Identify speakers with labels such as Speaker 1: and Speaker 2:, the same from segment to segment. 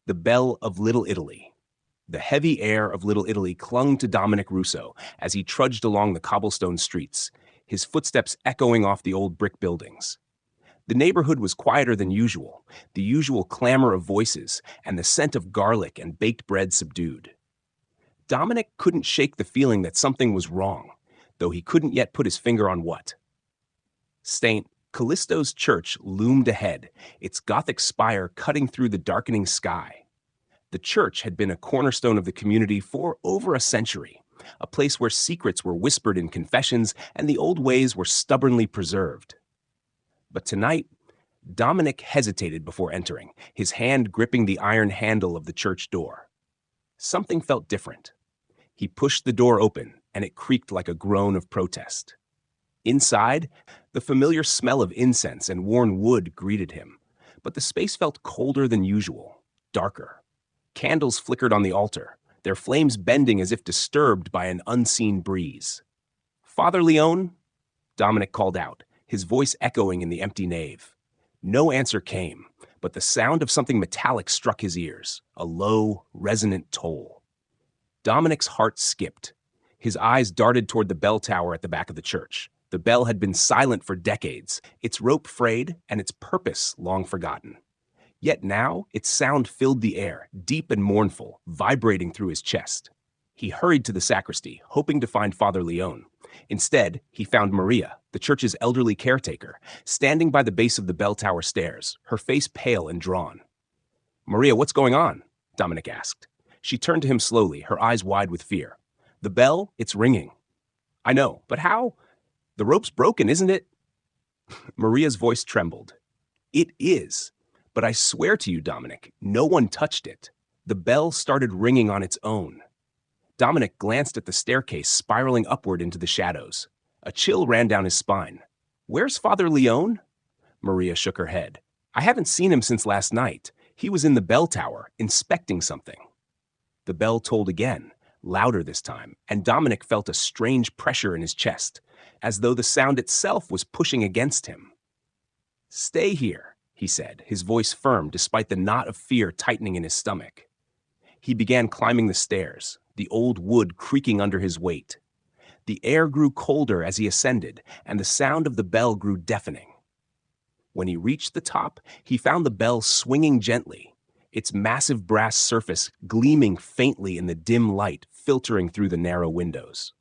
Speaker 1: The bell of Little Italy. The heavy air of Little Italy clung to Dominic Russo as he trudged along the cobblestone streets, his footsteps echoing off the old brick buildings. The neighborhood was quieter than usual, the usual clamor of voices and the scent of garlic and baked bread subdued. Dominic couldn't shake the feeling that something was wrong, though he couldn't yet put his finger on what. St. Callisto's church loomed ahead, its Gothic spire cutting through the darkening sky. The church had been a cornerstone of the community for over a century, a place where secrets were whispered in confessions and the old ways were stubbornly preserved. But tonight, Dominic hesitated before entering, his hand gripping the iron handle of the church door. Something felt different. He pushed the door open, and it creaked like a groan of protest. Inside, the familiar smell of incense and worn wood greeted him, but the space felt colder than usual, darker. Candles flickered on the altar, their flames bending as if disturbed by an unseen breeze. "Father Leone?" Dominic called out, his voice echoing in the empty nave. No answer came, but the sound of something metallic struck his ears, a low, resonant toll. Dominic's heart skipped. His eyes darted toward the bell tower at the back of the church. The bell had been silent for decades, its rope frayed and its purpose long forgotten. Yet now its sound filled the air, deep and mournful, vibrating through his chest. He hurried to the sacristy, hoping to find Father Leone. Instead, he found Maria, the church's elderly caretaker, standing by the base of the bell tower stairs, her face pale and drawn. "Maria, what's going on?" Dominic asked. She turned to him slowly, her eyes wide with fear. "The bell, it's ringing." "I know, but how? The rope's broken, isn't it?" Maria's voice trembled. "It is, but I swear to you, Dominic, no one touched it. The bell started ringing on its own." Dominic glanced at the staircase spiraling upward into the shadows. A chill ran down his spine. "Where's Father Leone?" Maria shook her head. "I haven't seen him since last night. He was in the bell tower, inspecting something." The bell tolled again, louder this time, and Dominic felt a strange pressure in his chest, as though the sound itself was pushing against him. "Stay here," he said, his voice firm despite the knot of fear tightening in his stomach. He began climbing the stairs, the old wood creaking under his weight. The air grew colder as he ascended, and the sound of the bell grew deafening. When he reached the top, he found the bell swinging gently, its massive brass surface gleaming faintly in the dim light filtering through the narrow windows.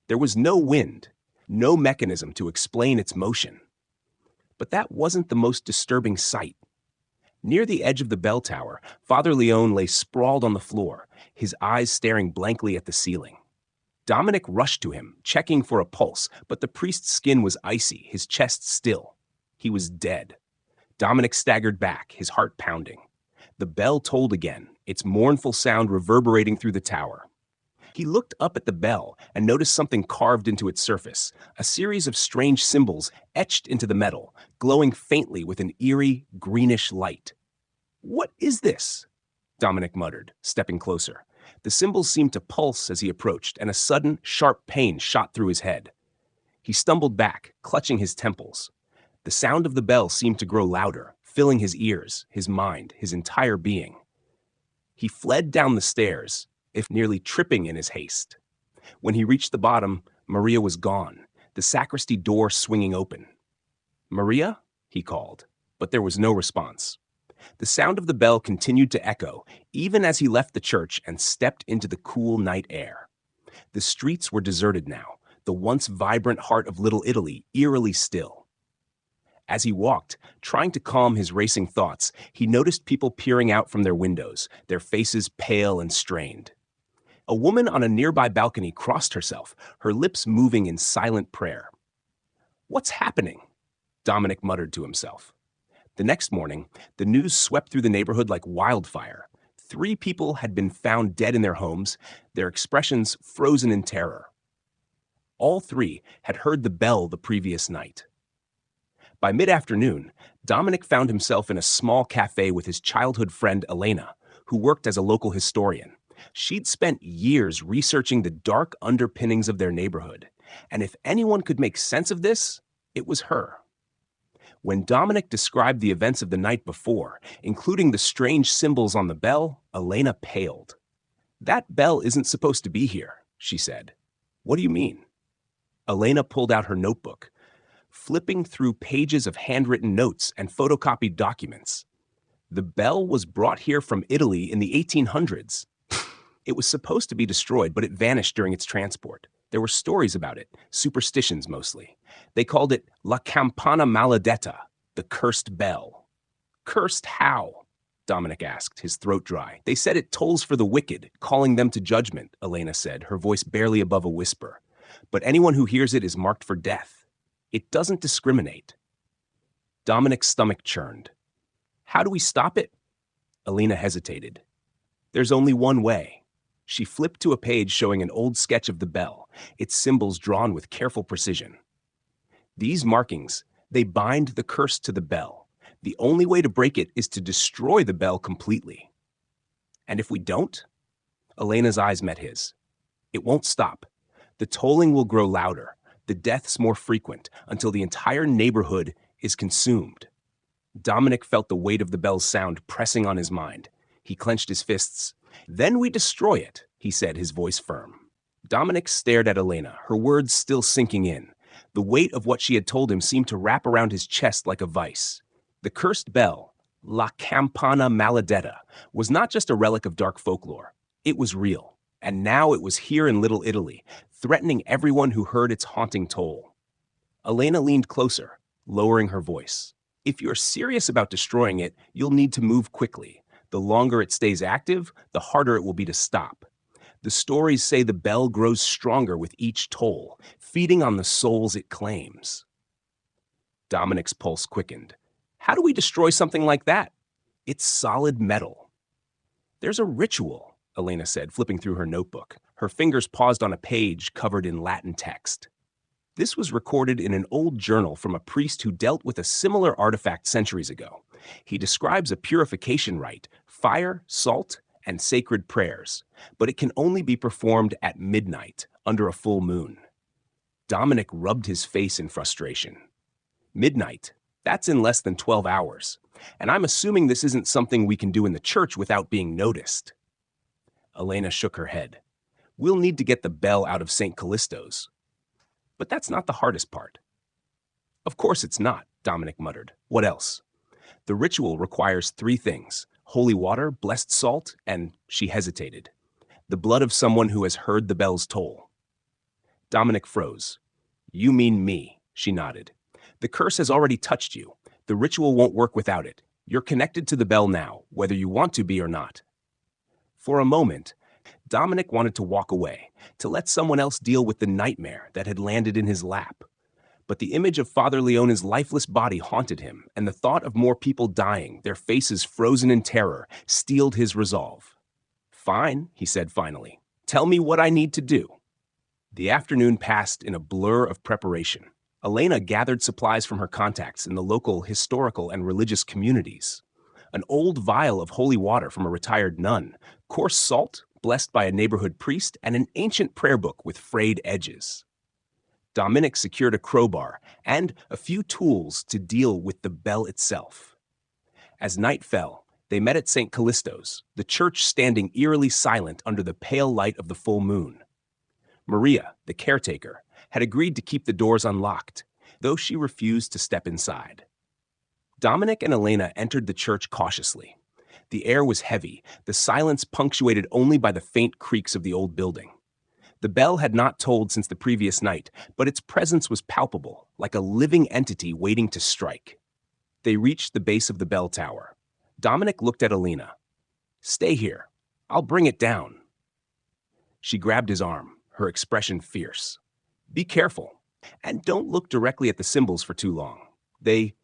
Speaker 1: There was no wind, no mechanism to explain its motion. But that wasn't the most disturbing sight. Near the edge of the bell tower, Father Leone lay sprawled on the floor, his eyes staring blankly at the ceiling. Dominic rushed to him, checking for a pulse, but the priest's skin was icy, his chest still. He was dead. Dominic staggered back, his heart pounding. The bell tolled again, its mournful sound reverberating through the tower. He looked up at the bell and noticed something carved into its surface, a series of strange symbols etched into the metal, glowing faintly with an eerie, greenish light. "What is this?" Dominic muttered, stepping closer. The symbols seemed to pulse as he approached, and a sudden, sharp pain shot through his head. He stumbled back, clutching his temples. The sound of the bell seemed to grow louder, filling his ears, his mind, his entire being. He fled down the stairs, if nearly tripping in his haste. When he reached the bottom, Maria was gone, the sacristy door swinging open. "Maria?" he called, but there was no response. The sound of the bell continued to echo, even as he left the church and stepped into the cool night air. The streets were deserted now, the once vibrant heart of Little Italy eerily still. As he walked, trying to calm his racing thoughts, he noticed people peering out from their windows, their faces pale and strained. A woman on a nearby balcony crossed herself, her lips moving in silent prayer. "What's happening?" Dominic muttered to himself. The next morning, the news swept through the neighborhood like wildfire. 3 people had been found dead in their homes, their expressions frozen in terror. All 3 had heard the bell the previous night. By mid-afternoon, Dominic found himself in a small cafe with his childhood friend Elena, who worked as a local historian. She'd spent years researching the dark underpinnings of their neighborhood, and if anyone could make sense of this, it was her. When Dominic described the events of the night before, including the strange symbols on the bell, Elena paled. "That bell isn't supposed to be here," she said. "What do you mean?" Elena pulled out her notebook, flipping through pages of handwritten notes and photocopied documents. The bell was brought here from Italy in the 1800s. It was supposed to be destroyed, but it vanished during its transport. There were stories about it, superstitions mostly. They called it La Campana Maledetta, the cursed bell. "Cursed how?" Dominic asked, his throat dry. "They said it tolls for the wicked, calling them to judgment," Elena said, her voice barely above a whisper. "But anyone who hears it is marked for death. It doesn't discriminate." Dominic's stomach churned. "How do we stop it?" Elena hesitated. "There's only one way." She flipped to a page showing an old sketch of the bell, its symbols drawn with careful precision. "These markings, they bind the curse to the bell. The only way to break it is to destroy the bell completely." "And if we don't?" Elena's eyes met his. "It won't stop. The tolling will grow louder, the deaths more frequent, until the entire neighborhood is consumed." Dominic felt the weight of the bell's sound pressing on his mind. He clenched his fists. "Then we destroy it," he said, his voice firm. Dominic stared at Elena, her words still sinking in. The weight of what she had told him seemed to wrap around his chest like a vice. The cursed bell, La Campana Maledetta, was not just a relic of dark folklore. It was real, and now it was here in Little Italy, threatening everyone who heard its haunting toll. Elena leaned closer, lowering her voice. "If you're serious about destroying it, you'll need to move quickly. The longer it stays active, the harder it will be to stop. The stories say the bell grows stronger with each toll, feeding on the souls it claims." Dominic's pulse quickened. "How do we destroy something like that? It's solid metal." "There's a ritual," Elena said, flipping through her notebook. Her fingers paused on a page covered in Latin text. This was recorded in an old journal from a priest who dealt with a similar artifact centuries ago. He describes a purification rite, fire, salt, and sacred prayers, but it can only be performed at midnight, under a full moon. Dominic rubbed his face in frustration. "Midnight? That's in less than 12 hours. And I'm assuming this isn't something we can do in the church without being noticed." Elena shook her head. "We'll need to get the bell out of St. Callisto's." "But that's not the hardest part." "Of course it's not," Dominic muttered. "What else?" "The ritual requires 3 things: holy water, blessed salt, and," she hesitated, "the blood of someone who has heard the bell's toll." Dominic froze. "You mean me," she nodded. "The curse has already touched you. The ritual won't work without it. You're connected to the bell now, whether you want to be or not." For a moment, Dominic wanted to walk away, to let someone else deal with the nightmare that had landed in his lap. But the image of Father Leone's lifeless body haunted him, and the thought of more people dying, their faces frozen in terror, steeled his resolve. "Fine," he said finally. "Tell me what I need to do." The afternoon passed in a blur of preparation. Elena gathered supplies from her contacts in the local historical and religious communities. An old vial of holy water from a retired nun, coarse salt, blessed by a neighborhood priest, and an ancient prayer book with frayed edges. Dominic secured a crowbar and a few tools to deal with the bell itself. As night fell, they met at St. Callisto's, the church standing eerily silent under the pale light of the full moon. Maria, the caretaker, had agreed to keep the doors unlocked, though she refused to step inside. Dominic and Elena entered the church cautiously. The air was heavy, the silence punctuated only by the faint creaks of the old building. The bell had not tolled since the previous night, but its presence was palpable, like a living entity waiting to strike. They reached the base of the bell tower. Dominic looked at Elena. "Stay here. I'll bring it down." She grabbed his arm, her expression fierce. "Be careful, and don't look directly at the symbols for too long. They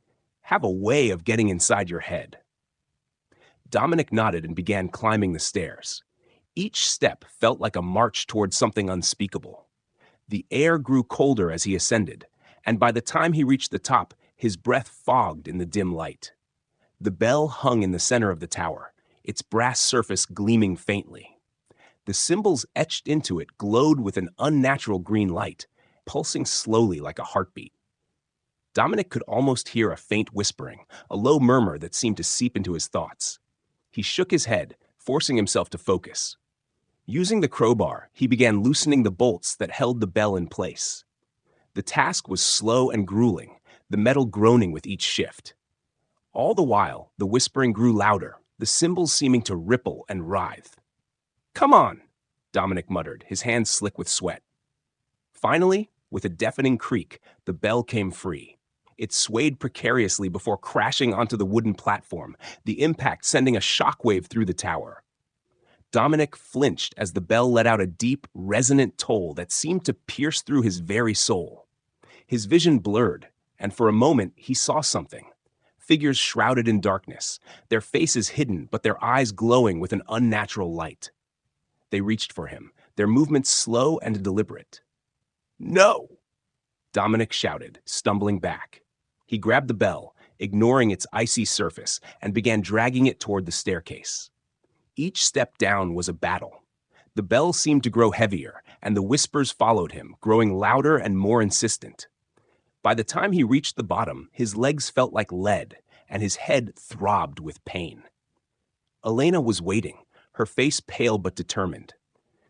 Speaker 1: have a way of getting inside your head." Dominic nodded and began climbing the stairs. Each step felt like a march towards something unspeakable. The air grew colder as he ascended, and by the time he reached the top, his breath fogged in the dim light. The bell hung in the center of the tower, its brass surface gleaming faintly. The symbols etched into it glowed with an unnatural green light, pulsing slowly like a heartbeat. Dominic could almost hear a faint whispering, a low murmur that seemed to seep into his thoughts. He shook his head, forcing himself to focus. Using the crowbar, he began loosening the bolts that held the bell in place. The task was slow and grueling, the metal groaning with each shift. All the while, the whispering grew louder, the cymbals seeming to ripple and writhe. "Come on," Dominic muttered, his hands slick with sweat. Finally, with a deafening creak, the bell came free. It swayed precariously before crashing onto the wooden platform, the impact sending a shockwave through the tower. Dominic flinched as the bell let out a deep, resonant toll that seemed to pierce through his very soul. His vision blurred, and for a moment he saw something. Figures shrouded in darkness, their faces hidden but their eyes glowing with an unnatural light. They reached for him, their movements slow and deliberate. "No!" Dominic shouted, stumbling back. He grabbed the bell, ignoring its icy surface, and began dragging it toward the staircase. Each step down was a battle. The bell seemed to grow heavier, and the whispers followed him, growing louder and more insistent. By the time he reached the bottom, his legs felt like lead, and his head throbbed with pain. Elena was waiting, her face pale but determined.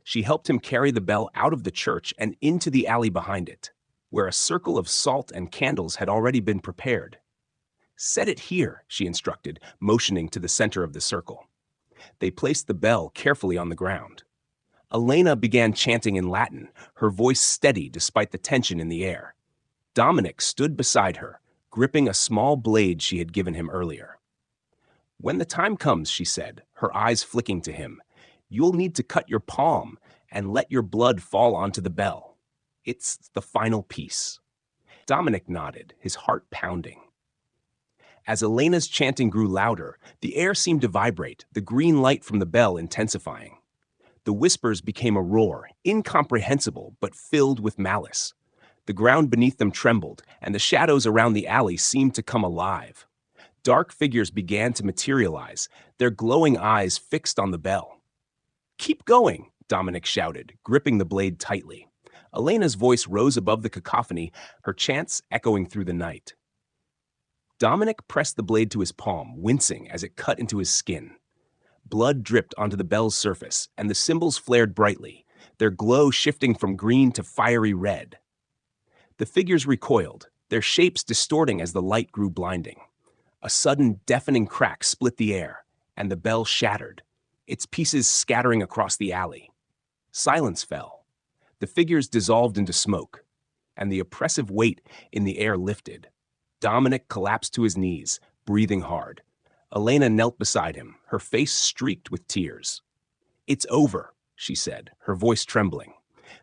Speaker 1: She helped him carry the bell out of the church and into the alley behind it, where a circle of salt and candles had already been prepared. "Set it here," she instructed, motioning to the center of the circle. They placed the bell carefully on the ground. Elena began chanting in Latin, her voice steady despite the tension in the air. Dominic stood beside her, gripping a small blade she had given him earlier. "When the time comes," she said, her eyes flicking to him, "you'll need to cut your palm and let your blood fall onto the bell. It's the final piece." Dominic nodded, his heart pounding. As Elena's chanting grew louder, the air seemed to vibrate, the green light from the bell intensifying. The whispers became a roar, incomprehensible but filled with malice. The ground beneath them trembled, and the shadows around the alley seemed to come alive. Dark figures began to materialize, their glowing eyes fixed on the bell. "Keep going," Dominic shouted, gripping the blade tightly. Elena's voice rose above the cacophony, her chants echoing through the night. Dominic pressed the blade to his palm, wincing as it cut into his skin. Blood dripped onto the bell's surface, and the cymbals flared brightly, their glow shifting from green to fiery red. The figures recoiled, their shapes distorting as the light grew blinding. A sudden, deafening crack split the air, and the bell shattered, its pieces scattering across the alley. Silence fell. The figures dissolved into smoke, and the oppressive weight in the air lifted. Dominic collapsed to his knees, breathing hard. Elena knelt beside him, her face streaked with tears. "It's over," she said, her voice trembling.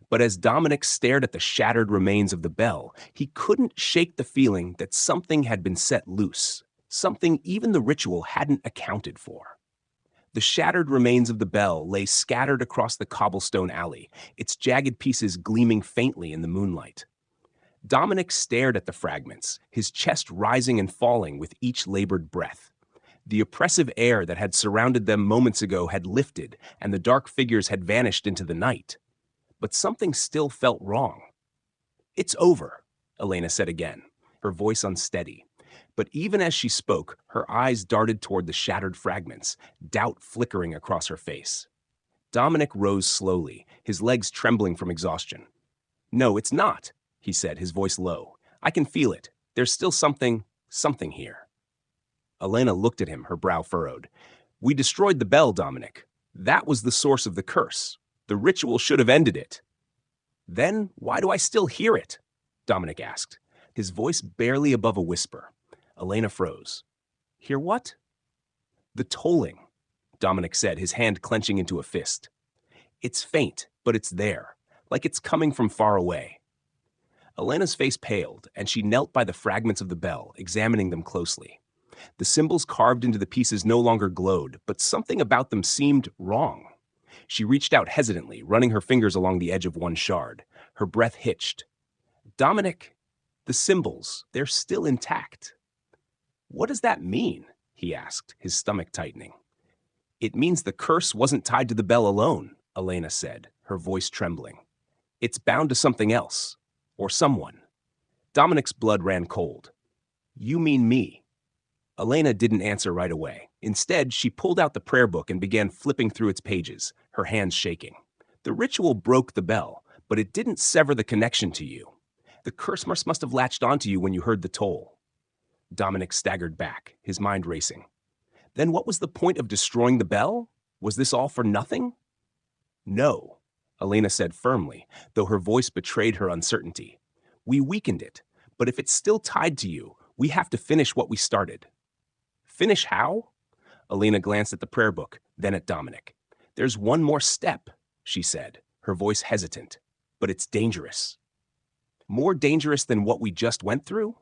Speaker 1: But as Dominic stared at the shattered remains of the bell, he couldn't shake the feeling that something had been set loose, something even the ritual hadn't accounted for. The shattered remains of the bell lay scattered across the cobblestone alley, its jagged pieces gleaming faintly in the moonlight. Dominic stared at the fragments, his chest rising and falling with each labored breath. The oppressive air that had surrounded them moments ago had lifted, and the dark figures had vanished into the night. But something still felt wrong. "It's over," Elena said again, her voice unsteady. But even as she spoke, her eyes darted toward the shattered fragments, doubt flickering across her face. Dominic rose slowly, his legs trembling from exhaustion. "No, it's not," he said, his voice low. "I can feel it. There's still something here." Elena looked at him, her brow furrowed. "We destroyed the bell, Dominic. That was the source of the curse. The ritual should have ended it." "Then why do I still hear it?" Dominic asked, his voice barely above a whisper. Elena froze. "Hear what?" "The tolling," Dominic said, his hand clenching into a fist. "It's faint, but it's there, like it's coming from far away." Elena's face paled, and she knelt by the fragments of the bell, examining them closely. The symbols carved into the pieces no longer glowed, but something about them seemed wrong. She reached out hesitantly, running her fingers along the edge of one shard. Her breath hitched. "Dominic, the symbols, they're still intact." "What does that mean?" he asked, his stomach tightening. "It means the curse wasn't tied to the bell alone," Elena said, her voice trembling. "It's bound to something else. Or someone." Dominic's blood ran cold. You mean me. Elena didn't answer right away. Instead, she pulled out the prayer book and began flipping through its pages, her hands shaking. The ritual broke the bell, but it didn't sever the connection to you. The curse must have latched onto you when you heard the toll. Dominic staggered back, his mind racing. Then what was the point of destroying the bell? Was this all for nothing? No, Elena said firmly, though her voice betrayed her uncertainty. We weakened it, but if it's still tied to you, we have to finish what we started. Finish how? Elena glanced at the prayer book, then at Dominic. There's one more step, she said, her voice hesitant, but it's dangerous. More dangerous than what we just went through?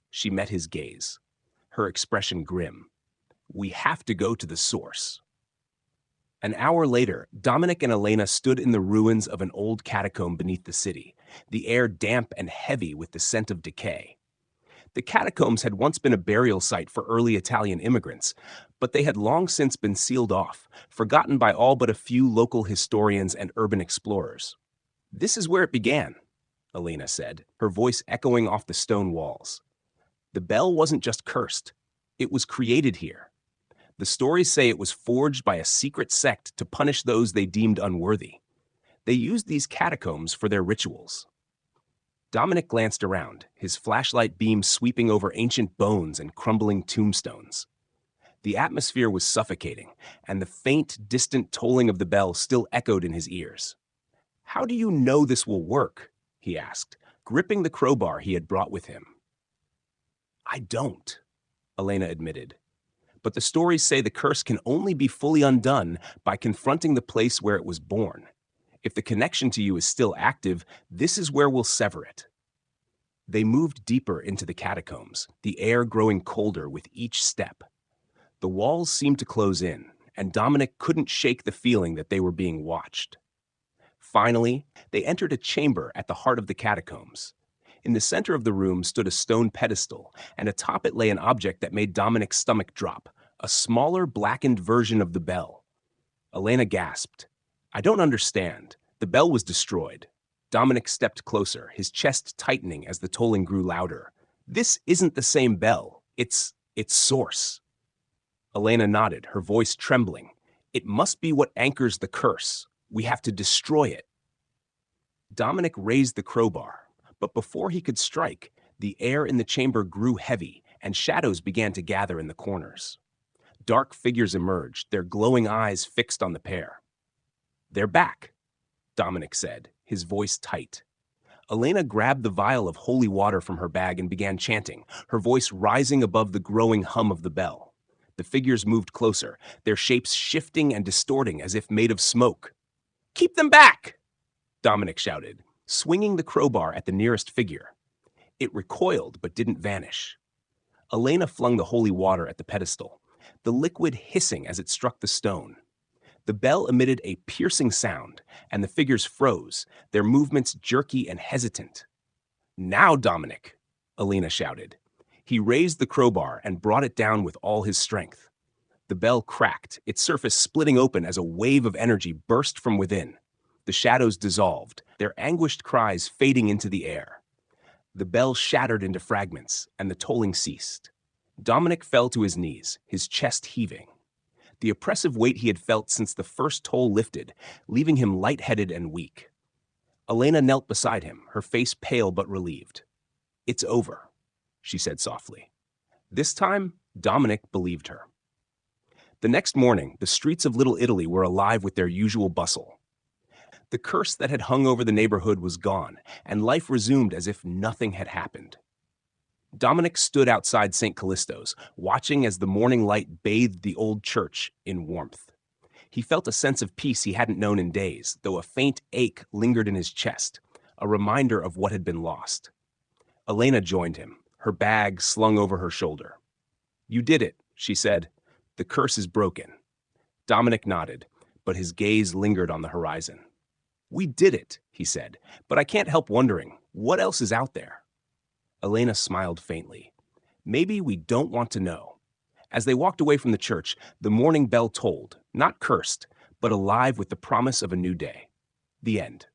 Speaker 1: She met his gaze, her expression grim. We have to go to the source. An hour later, Dominic and Elena stood in the ruins of an old catacomb beneath the city, the air damp and heavy with the scent of decay. The catacombs had once been a burial site for early Italian immigrants, but they had long since been sealed off, forgotten by all but a few local historians and urban explorers. This is where it began, Elena said, her voice echoing off the stone walls. The bell wasn't just cursed. It was created here. The stories say it was forged by a secret sect to punish those they deemed unworthy. They used these catacombs for their rituals. Dominic glanced around, his flashlight beam sweeping over ancient bones and crumbling tombstones. The atmosphere was suffocating, and the faint, distant tolling of the bell still echoed in his ears. How do you know this will work? He asked, gripping the crowbar he had brought with him. I don't, Elena admitted. But the stories say the curse can only be fully undone by confronting the place where it was born. If the connection to you is still active, this is where we'll sever it. They moved deeper into the catacombs, the air growing colder with each step. The walls seemed to close in, and Dominic couldn't shake the feeling that they were being watched. Finally, they entered a chamber at the heart of the catacombs. In the center of the room stood a stone pedestal, and atop it lay an object that made Dominic's stomach drop, a smaller, blackened version of the bell. Elena gasped. I don't understand. The bell was destroyed. Dominic stepped closer, his chest tightening as the tolling grew louder. This isn't the same bell. It's source. Elena nodded, her voice trembling. It must be what anchors the curse. We have to destroy it. Dominic raised the crowbar, but before he could strike, the air in the chamber grew heavy, and shadows began to gather in the corners. Dark figures emerged, their glowing eyes fixed on the pair. They're back, Dominic said, his voice tight. Elena grabbed the vial of holy water from her bag and began chanting, her voice rising above the growing hum of the bell. The figures moved closer, their shapes shifting and distorting as if made of smoke. Keep them back, Dominic shouted, swinging the crowbar at the nearest figure. It recoiled but didn't vanish. Elena flung the holy water at the pedestal, the liquid hissing as it struck the stone. The bell emitted a piercing sound, and the figures froze, their movements jerky and hesitant. Now, Dominic, Elena shouted. He raised the crowbar and brought it down with all his strength. The bell cracked, its surface splitting open as a wave of energy burst from within. The shadows dissolved, their anguished cries fading into the air. The bell shattered into fragments, and the tolling ceased. Dominic fell to his knees, his chest heaving. The oppressive weight he had felt since the first toll lifted, leaving him lightheaded and weak. Elena knelt beside him, her face pale but relieved. It's over, she said softly. This time, Dominic believed her. The next morning, the streets of Little Italy were alive with their usual bustle. The curse that had hung over the neighborhood was gone, and life resumed as if nothing had happened. Dominic stood outside St. Callisto's, watching as the morning light bathed the old church in warmth. He felt a sense of peace he hadn't known in days, though a faint ache lingered in his chest, a reminder of what had been lost. Elena joined him, her bag slung over her shoulder. You did it, she said. The curse is broken. Dominic nodded, but his gaze lingered on the horizon. We did it, he said, but I can't help wondering, what else is out there? Elena smiled faintly. Maybe we don't want to know. As they walked away from the church, the morning bell tolled, not cursed, but alive with the promise of a new day. The end.